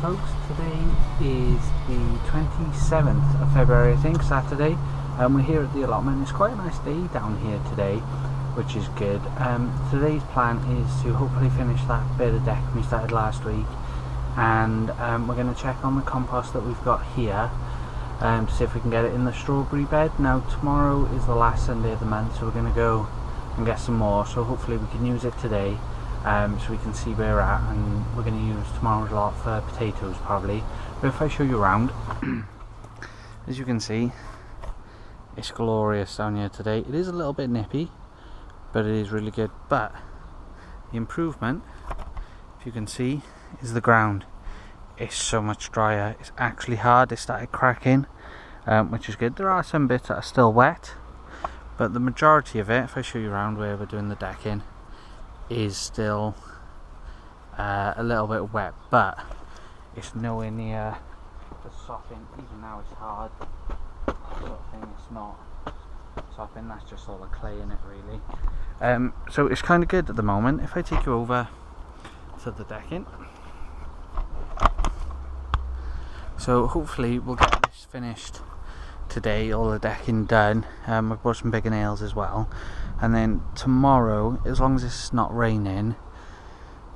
folks, today is the 27th of February, I think, Saturday, and we're here at the allotment. It's quite a nice day down here today, which is good. Today's plan is to hopefully finish that bit of deck we started last week, and we're going to check on the compost that we've got here to see if we can get it in the strawberry bed. Now tomorrow is the last Sunday of the month, so we're going to go and get some more, so hopefully we can use it today. So we can see where we're at, and we're going to use tomorrow's lot for potatoes probably. But if I show you around, as you can see, it's glorious down here today. It is a little bit nippy, but it is really good. But the improvement, if you can see, is the ground. It's so much drier. It's actually hard. It started cracking, which is good. There are some bits that are still wet, but the majority of it, if I show you around where we're doing the decking, is still a little bit wet, but it's nowhere near the sopping. Even now it's hard sort of thing. It's not sopping, that's just all the clay in it really. So it's kind of good at the moment. If I take you over to the decking, so hopefully we'll get this finished today, all the decking done. We've brought some bigger nails as well, and then tomorrow, as long as it's not raining,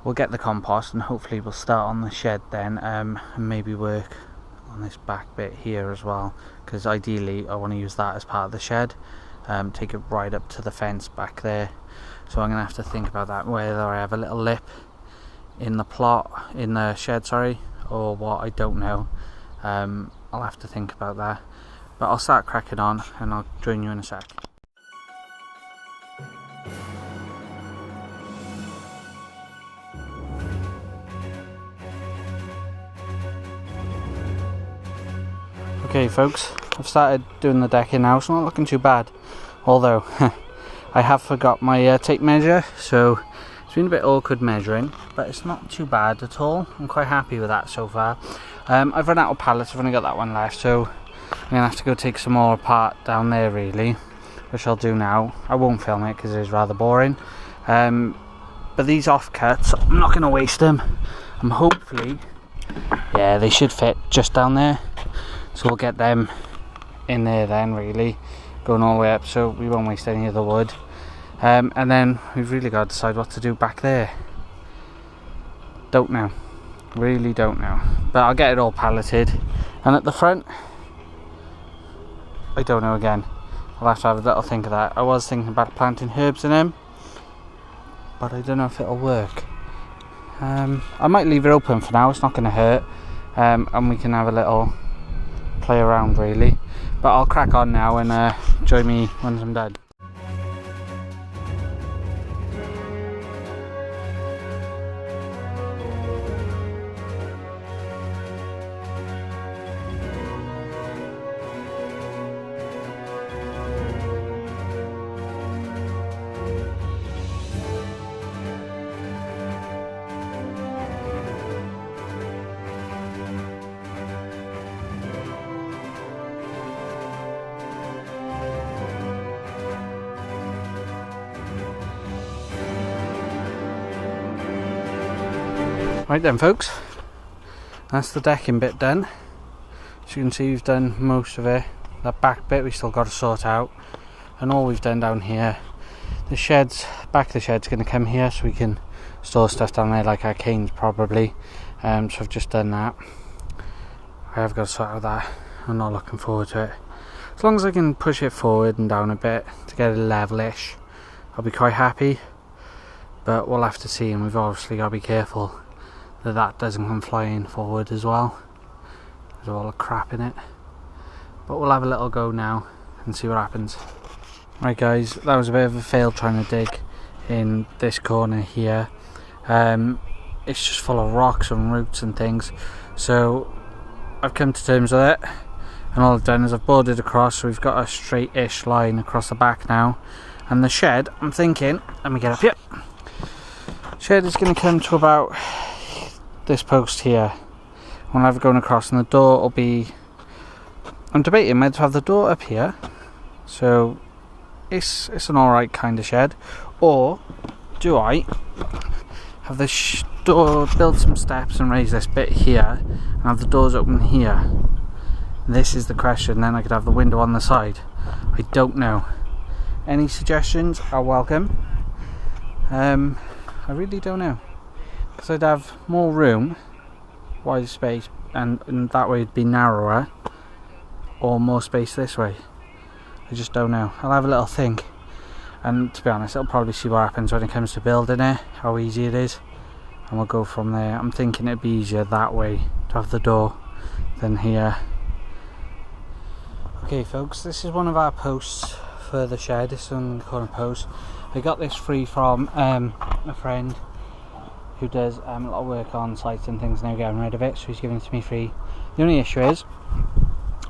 we'll get the compost and hopefully we'll start on the shed then, and maybe work on this back bit here as well, because ideally I want to use that as part of the shed, take it right up to the fence back there. So I'm going to have to think about that, whether I have a little lip in the shed, sorry, or what, I don't know. I'll have to think about that, but I'll start cracking on and I'll join you in a sec. Okay folks, I've started doing the decking now. It's not looking too bad, although I have forgot my tape measure, so it's been a bit awkward measuring, but it's not too bad at all. I'm quite happy with that so far. I've run out of pallets, I've only got that one left, so I'm going to have to go take some more apart down there really, which I'll do now. I won't film it because it is rather boring, but these offcuts, I'm not going to waste them. I'm hopefully, yeah, they should fit just down there. So we'll get them in there then really, going all the way up, so we won't waste any of the wood. And then we've really got to decide what to do back there. Don't know, really don't know. But I'll get it all palleted. And at the front, I don't know again. I'll have to have a little think of that. I was thinking about planting herbs in them, but I don't know if it'll work. I might leave it open for now, it's not going to hurt. And we can have a little play around really, but I'll crack on now and join me once I'm done. Right then folks, that's the decking bit done. As you can see, we've done most of it. That back bit we still got to sort out, and all we've done down here, the sheds, back of the shed's going to come here so we can store stuff down there like our canes probably. So I've just done that. I have got to sort out that. I'm not looking forward to it. As long as I can push it forward and down a bit to get it levelish, I'll be quite happy, but we'll have to see, and we've obviously got to be careful that doesn't come flying forward as well. There's all the crap in it, but we'll have a little go now and see what happens. Right guys, that was a bit of a fail trying to dig in this corner here. It's just full of rocks and roots and things, so I've come to terms with it, and all I've done is I've bored it across, so we've got a straight-ish line across the back now. And the shed, I'm thinking, let me get up here, shed is going to come to about this post here. When I've gone across, and the door will be, I'm debating whether to have the door up here, so it's an alright kind of shed, or do I have the build some steps and raise this bit here and have the doors open here? This is the question. Then I could have the window on the side. I don't know. Any suggestions are welcome. I really don't know, because I'd have more room, wider space, and that way it'd be narrower, or more space this way. I just don't know. I'll have a little think, and to be honest, I'll probably see what happens when it comes to building it, how easy it is, and we'll go from there. I'm thinking it'd be easier that way to have the door than here. Okay folks, this is one of our posts for the shed. This is on the corner post. I got this free from a friend who does a lot of work on sites and things, now getting rid of it, so he's giving it to me free. The only issue is,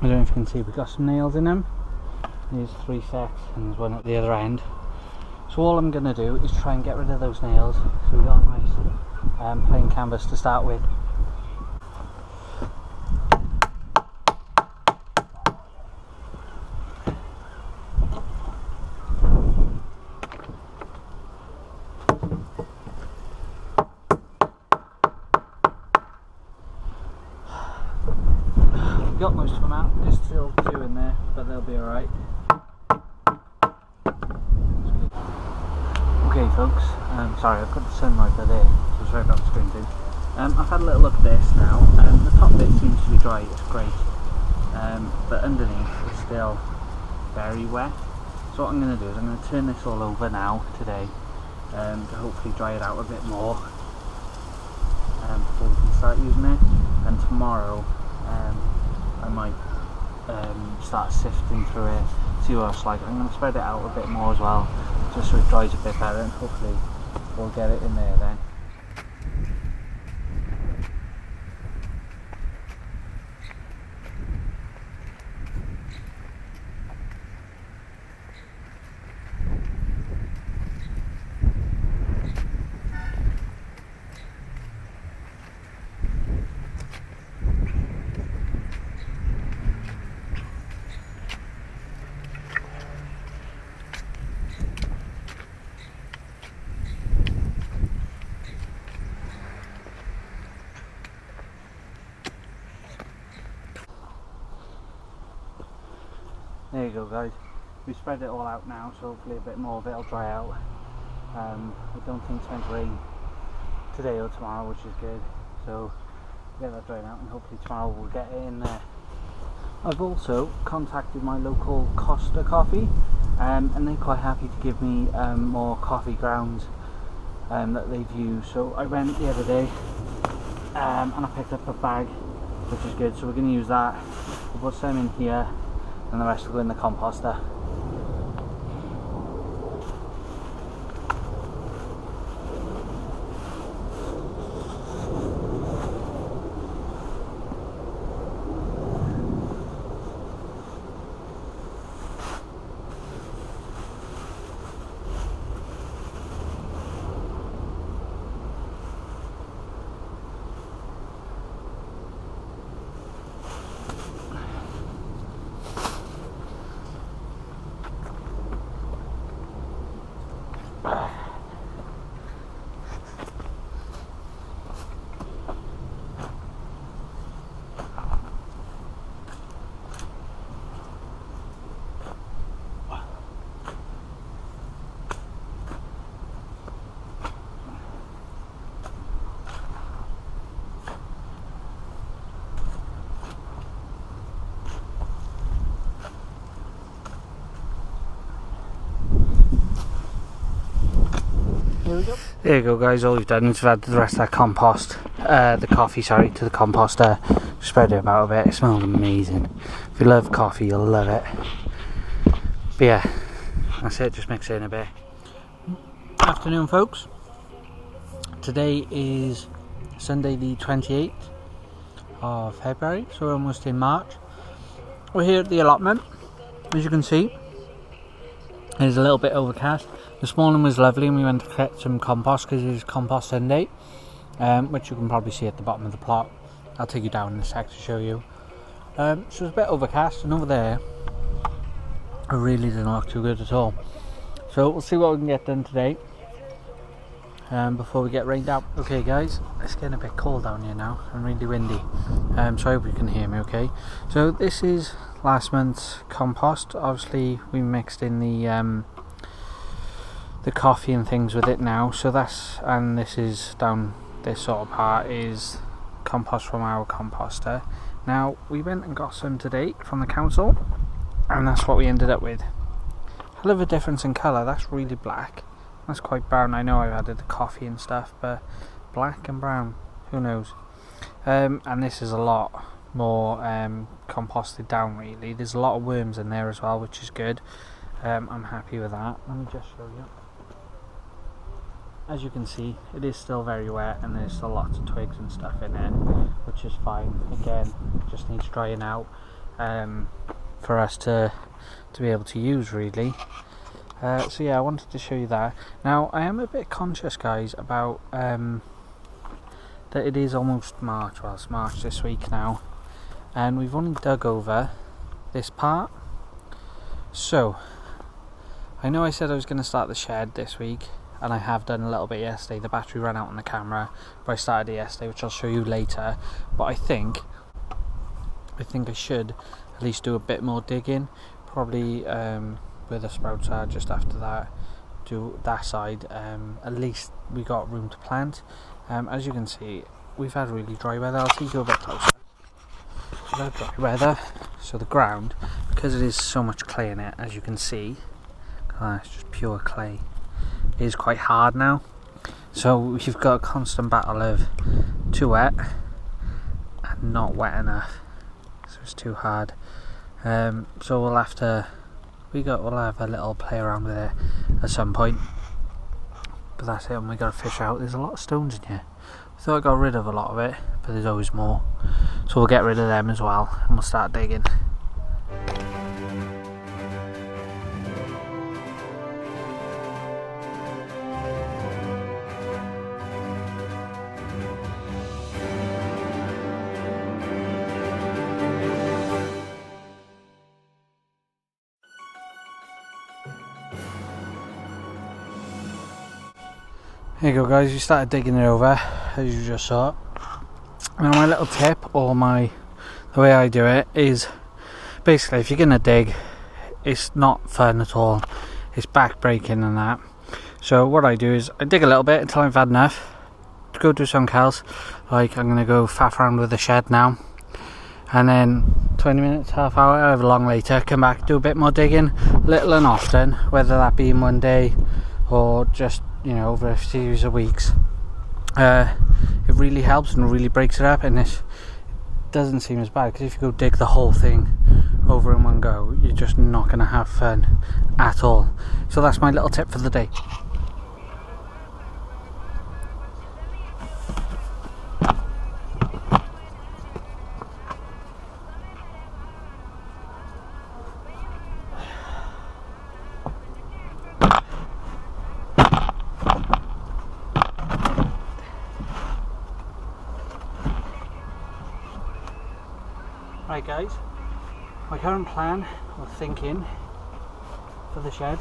I don't know if you can see, we've got some nails in them. There's 3 sets and there's one at the other end. So all I'm going to do is try and get rid of those nails, so we've got a nice plain canvas to start with. Got most of them out, there's still 2 in there, but they'll be alright. Okay folks, sorry, I've got the sunlight there, so it's right about the screen too. I've had a little look at this now, the top bit seems to be dry, it's great, but underneath it's still very wet. So what I'm going to do is I'm going to turn this all over now, today, to hopefully dry it out a bit more, before we can start using it, and tomorrow I might start sifting through it, see what it's like. I'm going to spread it out a bit more as well, just so it dries a bit better, and hopefully we'll get it in there then. There you go guys, we spread it all out now, so hopefully a bit more of it will dry out. I don't think it's meant to rain today or tomorrow, which is good, so get that dried out and hopefully tomorrow we'll get it in there. I've also contacted my local Costa coffee, and they're quite happy to give me more coffee grounds that they've used. So I went the other day and I picked up a bag, which is good, so we're going to use that. We'll put some in here and the rest will go in the composter. There you go guys, all we've done is we've added the rest of that compost, the coffee, sorry, to the composter. Spread it about a bit, it smells amazing. If you love coffee, you'll love it. But yeah, that's it, just mix it in a bit. Afternoon folks, today is Sunday the 28th of February, so we're almost in March. We're here at the allotment, as you can see. It's a little bit overcast. This morning was lovely and we went to collect some compost because it is Compost Sunday, which you can probably see at the bottom of the plot. I'll take you down in a sec to show you. So it's a bit overcast, and over there it really doesn't look too good at all. So we'll see what we can get done today. before we get rained out. Okay guys, it's getting a bit cold down here now and really windy, so I hope you can hear me okay. So this is last month's compost. Obviously we mixed in the coffee and things with it now, so that's, and this is down this sort of part is compost from our composter. Now we went and got some today from the council, and that's what we ended up with. Hell of a difference in colour. That's really black, that's quite brown. I know I've added the coffee and stuff, but black and brown, who knows. And this is a lot more composted down really. There's a lot of worms in there as well, which is good. I'm happy with that. Let me just show you. As you can see, it is still very wet and there's still lots of twigs and stuff in it, which is fine. Again, it just needs drying out for us to be able to use really. So yeah, I wanted to show you that. Now I am a bit conscious guys about that it is almost March. Well, it's March this week now, and we've only dug over this part. So I know I said I was going to start the shed this week, and I have done a little bit yesterday. The battery ran out on the camera, but I started it yesterday, which I'll show you later. But I think I should at least do a bit more digging, probably where the sprouts are just after that, do that side. At least we got room to plant. As you can see, we've had really dry weather. I'll take you a bit closer. We've had dry weather, so the ground, because it is so much clay in it, as you can see, it's just pure clay, is quite hard now, so you've got a constant battle of too wet and not wet enough, so it's too hard. So we'll have to we'll have a little play around with it at some point, but that's it. And we got to fish out. There's a lot of stones in here. I thought I got rid of a lot of it, but there's always more, so we'll get rid of them as well and we'll start digging. Here you go guys, we started digging it over, as you just saw. Now my little tip, or the way I do it, is basically if you're going to dig, it's not fun at all. It's back breaking and that. So what I do is I dig a little bit until I've had enough to go do something else. Like I'm going to go faff around with the shed now. And then 20 minutes, half hour, however long later, come back, do a bit more digging, little and often, whether that be in one day or just, you know, over a series of weeks. It really helps and really breaks it up, and it doesn't seem as bad, because if you go dig the whole thing over in one go, you're just not going to have fun at all. So that's my little tip for the day. Right guys, my current plan or thinking for the shed,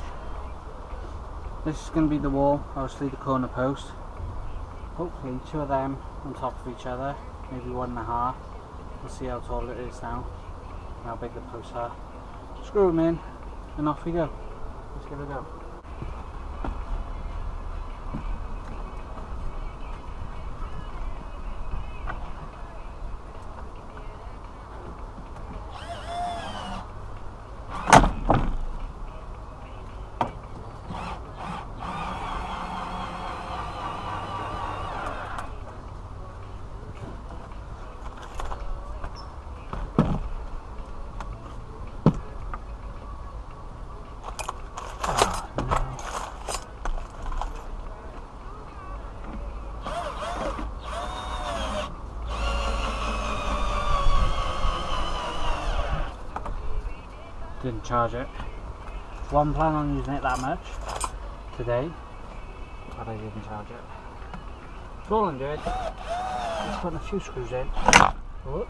this is going to be the wall, obviously the corner post, hopefully two of them on top of each other, maybe 1.5, we'll see how tall it is now and how big the posts are. Screw them in and off we go. Let's give it a go. Didn't charge it. Wasn't planning on using it that much today, but I didn't charge it. So all I'm doing is putting a few screws in. Oh.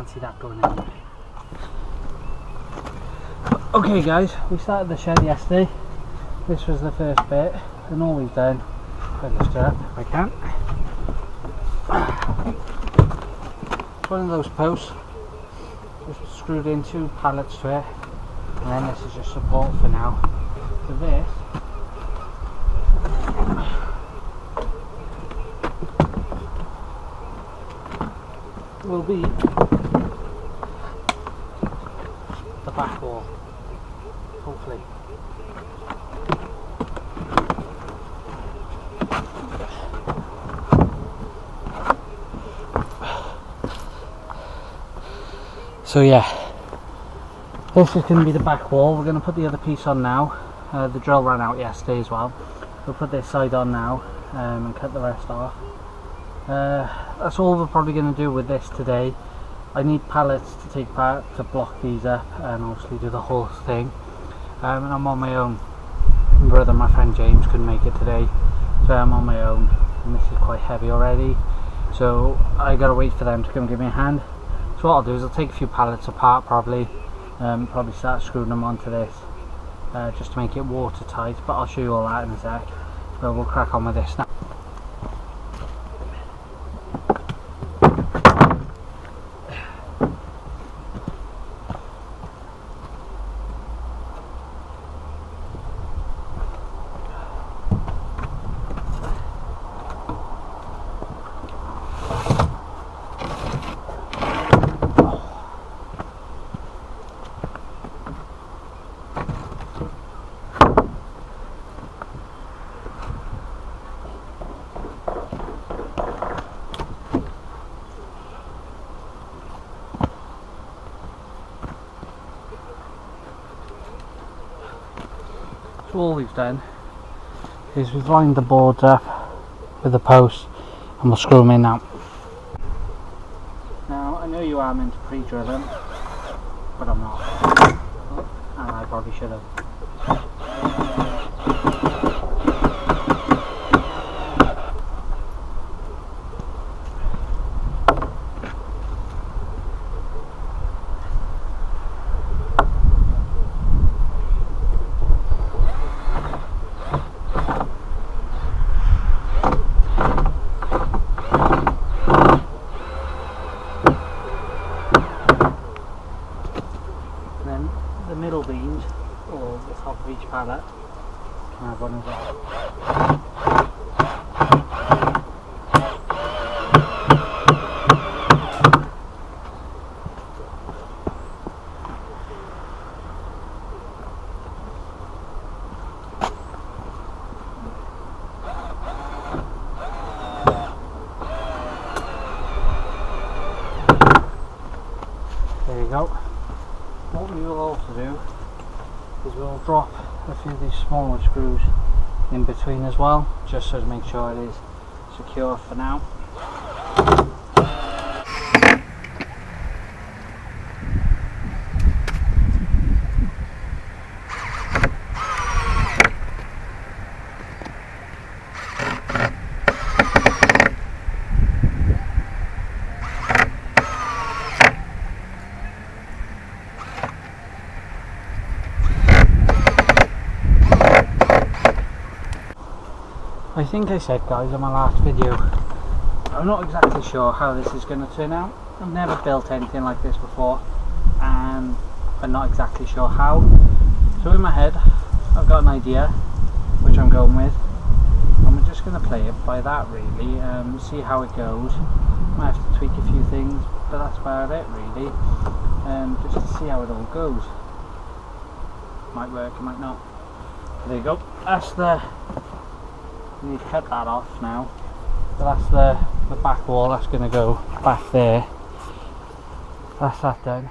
can't see that going anywhere. Okay guys, we started the shed yesterday. This was the first bit, and all we've done, if I lift it up if I can, it's one of those posts, just screwed in 2 pallets to it, and then this is just support for now. So this will be the back wall, hopefully. So yeah, this is going to be the back wall. We're going to put the other piece on now. The drill ran out yesterday as well. We'll put this side on now and cut the rest off. That's all we're probably going to do with this today. I need pallets to take part to block these up and obviously do the whole thing. And I'm on my own. My brother, my friend James, couldn't make it today, so I'm on my own. And this is quite heavy already, so I gotta wait for them to come give me a hand. So what I'll do is I'll take a few pallets apart probably start screwing them onto this just to make it watertight, but I'll show you all that in a sec. So we'll crack on with this now. So all we've done is we've lined the boards up with the posts and we'll screw them in now. Now I know you are meant to pre-drill them, but I'm not, and I probably should have. The middle beams, or the top of each pallet, can have one as well. There you go. What we will also do is we'll drop a few of these smaller screws in between as well, just so to make sure it is secure for now. I think I said, guys, in my last video, I'm not exactly sure how this is going to turn out. I've never built anything like this before, and I'm not exactly sure how. So in my head, I've got an idea, which I'm going with, and we're just going to play it by that really, see how it goes. Might have to tweak a few things, but that's about it really, just to see how it all goes. Might work, it might not. There you go, that's the... We need to cut that off now. So that's the back wall, that's going to go back there. That's that done.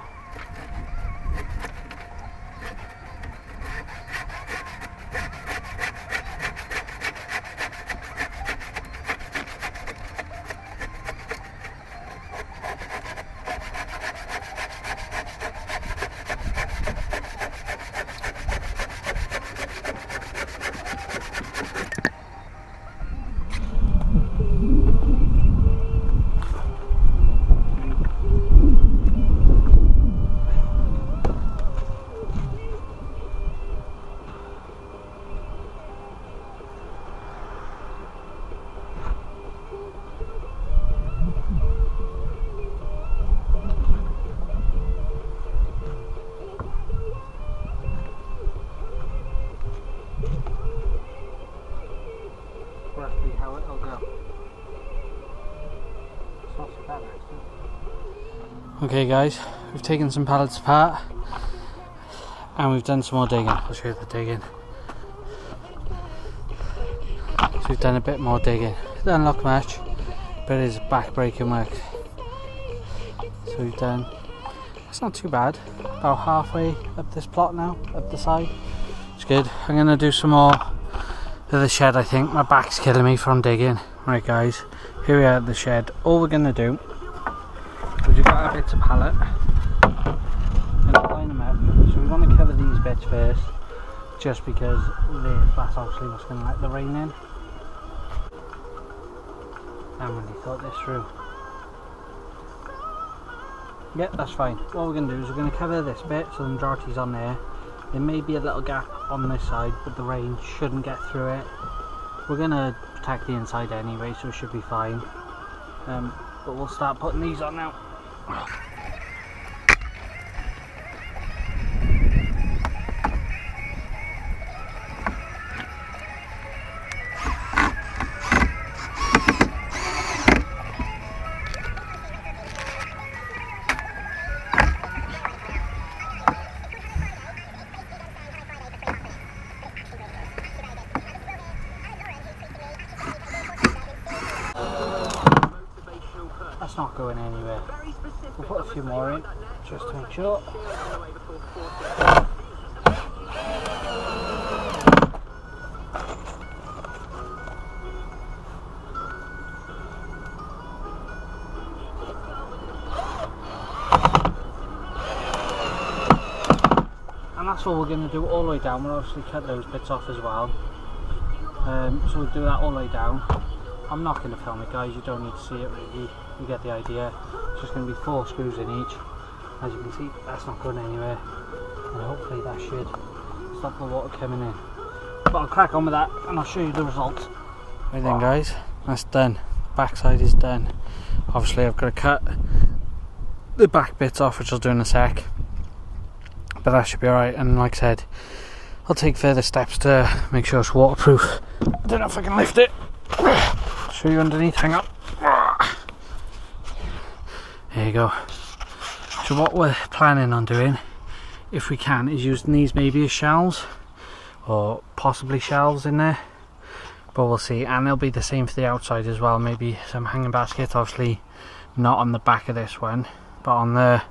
Okay guys, we've taken some pallets apart and we've done some more digging. I'll show you the digging. So we've done a bit more digging. It doesn't look much, but it is back-breaking work. So we've done, it's not too bad, about halfway up this plot now, up the side. It's good. I'm going to do some more of the shed, I think. My back's killing me from digging. Right guys, here we are at the shed. All we're going to do is we've got our bits of pallet. I'm going to line them up. So we want to cover these bits first, just because that's obviously what's going to let the rain in. I haven't really thought this through. Yeah, that's fine. What we're going to do is we're going to cover this bit so the majority's on there. There may be a little gap on this side, but the rain shouldn't get through it. We're going to protect the inside anyway, so it should be fine. But we'll start putting these on now. That's not going anywhere. We'll put a few more in just to make sure. And that's all we're going to do all the way down. We'll obviously cut those bits off as well. So we'll do that all the way down. I'm not going to film it guys, you don't need to see it really, you get the idea. It's just going to be 4 screws in each. As you can see, that's not going anywhere, and hopefully that should stop the water coming in. But I'll crack on with that and I'll show you the result. Right then guys, that's done. Backside is done. Obviously I've got to cut the back bits off, which I'll do in a sec, but that should be alright. And like I said, I'll take further steps to make sure it's waterproof. I don't know if I can lift it. Show you underneath, hang on. There you go. So what we're planning on doing, if we can, is using these maybe as shelves, or possibly shelves in there, but we'll see. And they'll be the same for the outside as well, maybe some hanging baskets, obviously not on the back of this one, but on the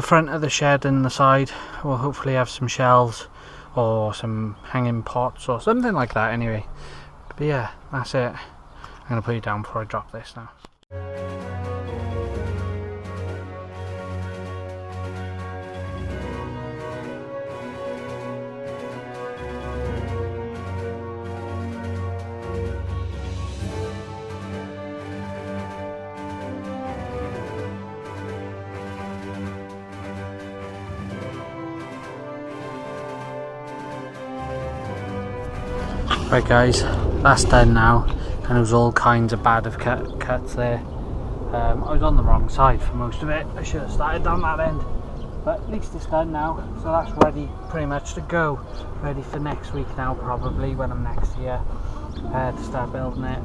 front of the shed and the side we'll hopefully have some shelves or some hanging pots or something like that anyway. But yeah, that's it. I'm going to put you down before I drop this now. Right guys, that's done now, and it was all kinds of bad of cuts there. I was on the wrong side for most of it. I should have started down that end, but at least it's done now, so that's ready pretty much to go. Ready for next week now, probably when I'm next here to start building it.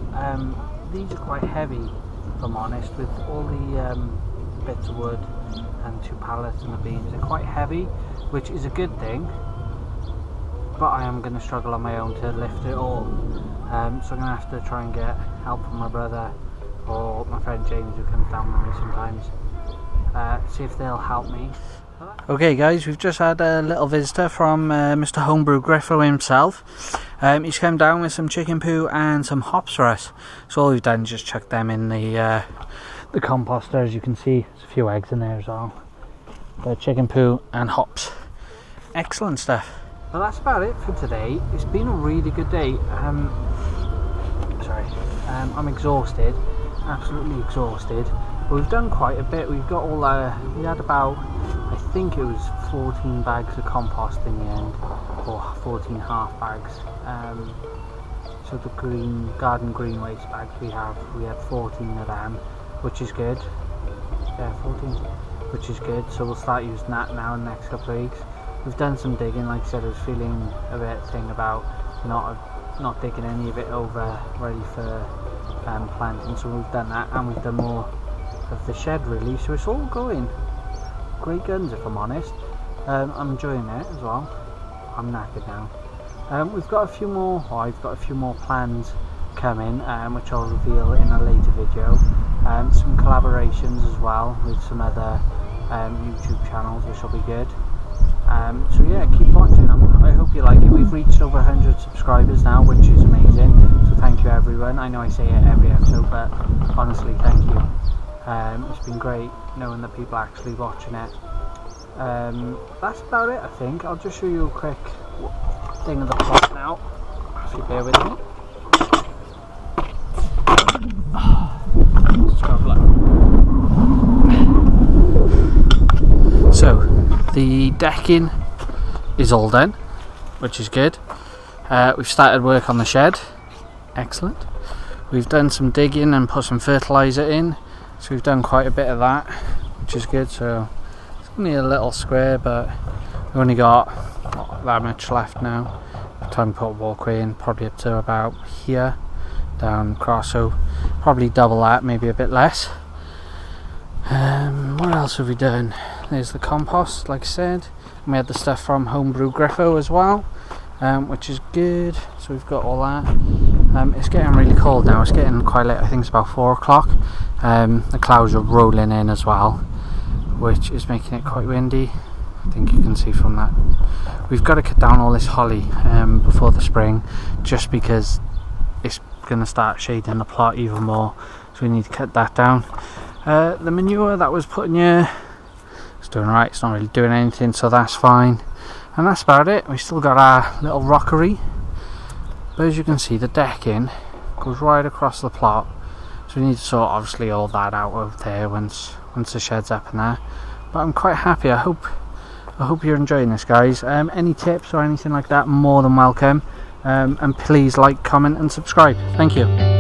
These are quite heavy, if I'm honest, with all the bits of wood and 2 pallets and the beams. They're quite heavy, which is a good thing, but I am going to struggle on my own to lift it all. So I'm going to have to try and get help from my brother or my friend James, who comes down with me sometimes, see if they'll help me. Okay guys, we've just had a little visitor from Mr. Homebrew Griffo himself. He's come down with some chicken poo and some hops for us. So all we've done is just chuck them in the composter. As you can see, there's a few eggs in there as well. The chicken poo and hops. Excellent stuff. Well, that's about it for today. It's been a really good day. I'm exhausted, absolutely exhausted. But we've done quite a bit. We've got all we had about, I think it was 14 bags of compost in the end, or 14 half bags. So the garden green waste bags we had 14 of them, which is good. Yeah, 14, which is good. So we'll start using that now in the next couple of weeks. We've done some digging. Like I said, I was feeling a bit about not digging any of it over ready for planting, so we've done that, and we've done more of the shed really, so it's all going great guns if I'm honest. I'm enjoying it as well. I'm knackered now. We've got a few more, or I've got a few more plans coming, which I'll reveal in a later video. Some collaborations as well with some other YouTube channels, which will be good. So yeah, keep watching. I hope you like it. We've reached over 100 subscribers now, which is amazing, so thank you everyone. I know I say it every episode, but honestly thank you. It's been great knowing that people are actually watching it. That's about it, I think. I'll just show you a quick thing of the plot now, if you bear with me. So the decking is all done, which is good. We've started work on the shed. Excellent. We've done some digging and put some fertiliser in, so we've done quite a bit of that, which is good. So it's only a little square, but we've only got not that much left now. Time to put a walkway in, probably up to about here, down across, so probably double that, maybe a bit less. What else have we done? There's the compost, like I said, and we had the stuff from Homebrew Griffo as well, which is good. So we've got all that. It's getting really cold now. It's getting quite late. I think it's about 4 o'clock. The clouds are rolling in as well, which is making it quite windy. I think you can see from that. We've got to cut down all this holly before the spring, just because it's going to start shading the plot even more, so we need to cut that down. The manure that was put in here, it's doing right. It's not really doing anything, so that's fine, and that's about it. We still got our little rockery, but as you can see, the decking goes right across the plot, so we need to sort obviously all that out over there once the shed's up and there. But I'm quite happy. I hope you're enjoying this, guys. Any tips or anything like that, more than welcome. And please like, comment and subscribe. Thank you.